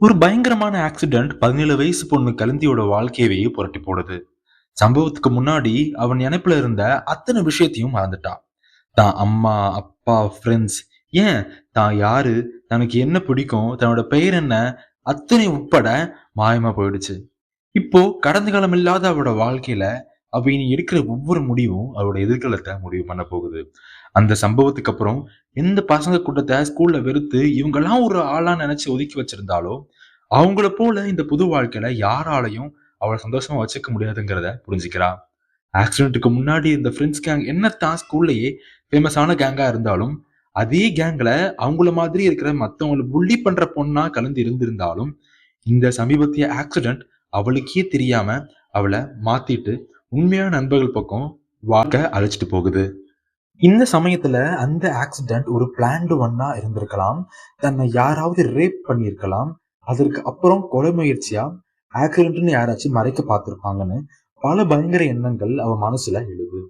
ஒரு பயங்கரமான ஆக்சிடென்ட் 17 வயசு பொண்ணு கலந்தியோட வாழ்க்கையவே புரட்டி போடுது. சம்பவத்துக்கு முன்னாடி அவன் நினைப்புல இருந்த அத்தனை விஷயத்தையும் மறந்துட்டான். தான் அம்மா, அப்பா, ஃப்ரெண்ட்ஸ், ஏன் தான் யாரு, தனக்கு என்ன பிடிக்கும், தன்னோட பெயர் என்ன, அத்தனை உட்பட மாயமா போயிடுச்சு. இப்போ கடந்த காலம் இல்லாத அவளோட வாழ்க்கையில அவ இனி எடுக்கிற ஒவ்வொரு முடிவும் அவளோட எதிர்காலத்தை முடிவு பண்ண போகுது. அந்த சம்பவத்துக்கு அப்புறம் எந்த பசங்க கூட்டத்தை ஸ்கூல்ல வெறுத்து இவங்கெல்லாம் ஒரு ஆளா நினைச்சு ஒதுக்கி வச்சிருந்தாலோ, அவங்கள போல இந்த புது வாழ்க்கையில யாராலையும் அவளை சந்தோஷமா வச்சுக்க முடியாதுங்கிறத புரிஞ்சுக்கிறா. ஆக்சிடென்ட்டுக்கு முன்னாடி இந்த ஃப்ரெண்ட்ஸ் கேங் என்னத்தான் ஸ்கூல்லயே ஃபேமஸான கேங்கா இருந்தாலும், அதே கேங்ல அவங்கள மாதிரி இருக்கிற மத்தவங்கள புள்ளி பண்ற பொண்ணா கலந்து இருந்திருந்தாலும், இந்த சமீபத்திய ஆக்சிடென்ட் அவளுக்கே தெரியாம அவளை மாத்திட்டு உண்மையான நண்பர்கள் பக்கம் வாழ்க்கை அழைச்சிட்டு போகுது. இந்த சமயத்துல அந்த ஆக்சிடென்ட் ஒரு பிளான்டு ஒன்னா இருந்திருக்கலாம். தன்னை யாராவது ரேப் பண்ணியிருக்கலாம். அதற்கு அப்புறம் கொலை முயற்சியா ஆக்சிடென்ட்னு யாராச்சும் மறைக்க பார்த்திருப்பாங்கன்னு பல பயங்கர எண்ணங்கள் அவ மனசுல எழுது.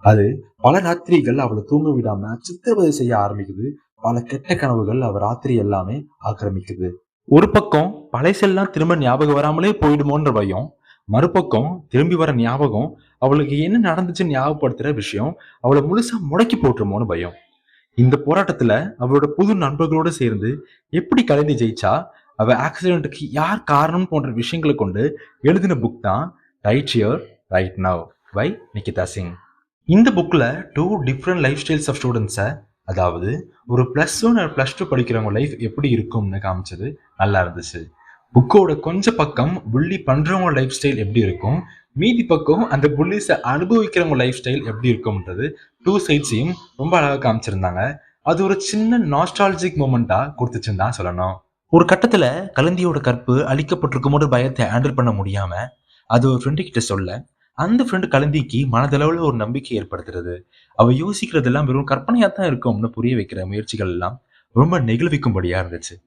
அது பல ராத்திரிகள் அவளை தூங்க விடாம சித்திரவதை செய்ய ஆரம்பிக்குது. பல கெட்ட கனவுகள் அவ ராத்திரி எல்லாமே ஆக்கிரமிக்குது. ஒரு பக்கம் பழசெல்லாம் திரும்ப ஞாபகம் வராமலே போயிடுமோன்ற பயம், மறுபக்கம் திரும்பி வர ஞாபகம் அவளுக்கு என்ன நடந்துச்சுன்னு ஞாபகப்படுத்துற விஷயம் அவளை முழுசா முடக்கி போட்டுருமோன்னு பயம். இந்த போராட்டத்துல அவளோட புது நண்பர்களோட சேர்ந்து எப்படி கலந்து ஜெயிச்சா, அவ ஆக்சிடென்ட்டுக்கு யார் காரணம் போன்ற விஷயங்களை கொண்டு எழுதின புக் தான் right here right now by Nikita Singh. இந்த புக்ல two different lifestyles of ஸ்டூடெண்ட்ஸை, அதாவது ஒரு +1 +2 படிக்கிறவங்க லைஃப் எப்படி இருக்கும்னு காமிச்சது நல்லா இருந்துச்சு. புக்கோட கொஞ்ச பக்கம் புள்ளி பண்றவங்க லைஃப் ஸ்டைல் எப்படி இருக்கும், மீதி பக்கம் அந்த புள்ளிஸை அனுபவிக்கிறவங்க லைஃப் ஸ்டைல் எப்படி இருக்கும்ன்றது டூ சைட்ஸையும் ரொம்ப அழகா காமிச்சிருந்தாங்க. அது ஒரு சின்ன நாஸ்டாலஜிக் மூமெண்டா கொடுத்துச்சுன்னு தான் சொல்லணும். ஒரு கட்டத்துல கலந்தியோட கற்பு அழிக்கப்பட்டிருக்குமோட பயத்தை ஹேண்டில் பண்ண முடியாம அது ஒரு ஃப்ரெண்டு கிட்ட சொல்ல, அந்த ஃப்ரெண்டு கலந்திக்கு மனதளவுல ஒரு நம்பிக்கை ஏற்படுத்துறது. அவ யோசிக்கிறதெல்லாம் வெறும் கற்பனையா தான் இருக்கும்னு புரிய வைக்கிற முயற்சிகள் எல்லாம் ரொம்ப நெகிழ்விக்கும்படியா இருந்துச்சு.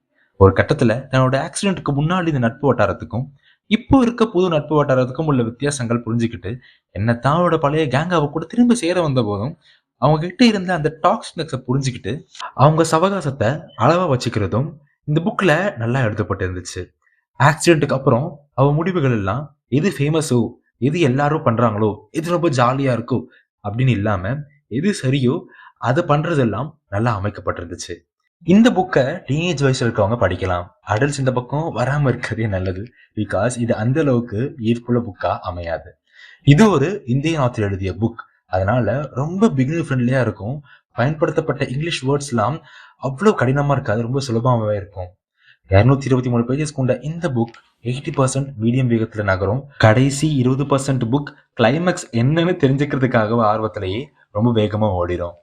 ஒரு கட்டத்துல தன்னோட ஆக்சிடென்ட்டுக்கு முன்னாடி இந்த நட்பு வட்டாரத்துக்கும் இப்போ இருக்க புது நட்பு வட்டாரத்துக்கும் உள்ள வித்தியாசங்கள் புரிஞ்சுக்கிட்டு, என்னத்தான் அவரோட பழைய கேங் அவ கூட திரும்ப சேர வந்த போதும் அவங்க கிட்ட இருந்த அந்த டாக்ஸ்னஸை புரிஞ்சுக்கிட்டு அவங்க சவகாசத்தை அளவா வச்சுக்கிறதும் இந்த புக்ல நல்லா எழுதப்பட்டு இருந்துச்சு. ஆக்சிடென்ட்டுக்கு அப்புறம் அவ முடிவுகள் எல்லாம் எது ஃபேமஸோ, எது எல்லாரும் பண்றாங்களோ, எது ரொம்ப ஜாலியா இருக்கோ அப்படின்னு இல்லாம எது சரியோ அதை பண்றதெல்லாம் நல்லா அமைக்கப்பட்டிருந்துச்சு. இந்த புக்கை டீனேஜ் வயசுல இருக்கவங்க படிக்கலாம். அடல்ட்ஸ் இந்த பக்கம் வராம இருக்கிறதே நல்லது. பிகாஸ் இது அந்த அளவுக்கு ஈர்ப்புள்ள புக்கா அமையாது. இது ஒரு இந்தியன் ஆத்தர் எழுதிய புக். அதனால ரொம்ப பிகினர் ஃப்ரெண்ட்லியா இருக்கும். பயன்படுத்தப்பட்ட இங்கிலீஷ் வேர்ட்ஸ் எல்லாம் அவ்வளவு கடினமா இருக்காது, ரொம்ப சுலபமாவே இருக்கும். 223 பேஜஸ் கொண்ட இந்த புக் 80% மீடியம் வேகத்துல நகரும். கடைசி 20% புக் கிளைமேக்ஸ் என்னன்னு தெரிஞ்சுக்கிறதுக்காக ஆர்வத்திலேயே ரொம்ப வேகமா ஓடிடும்.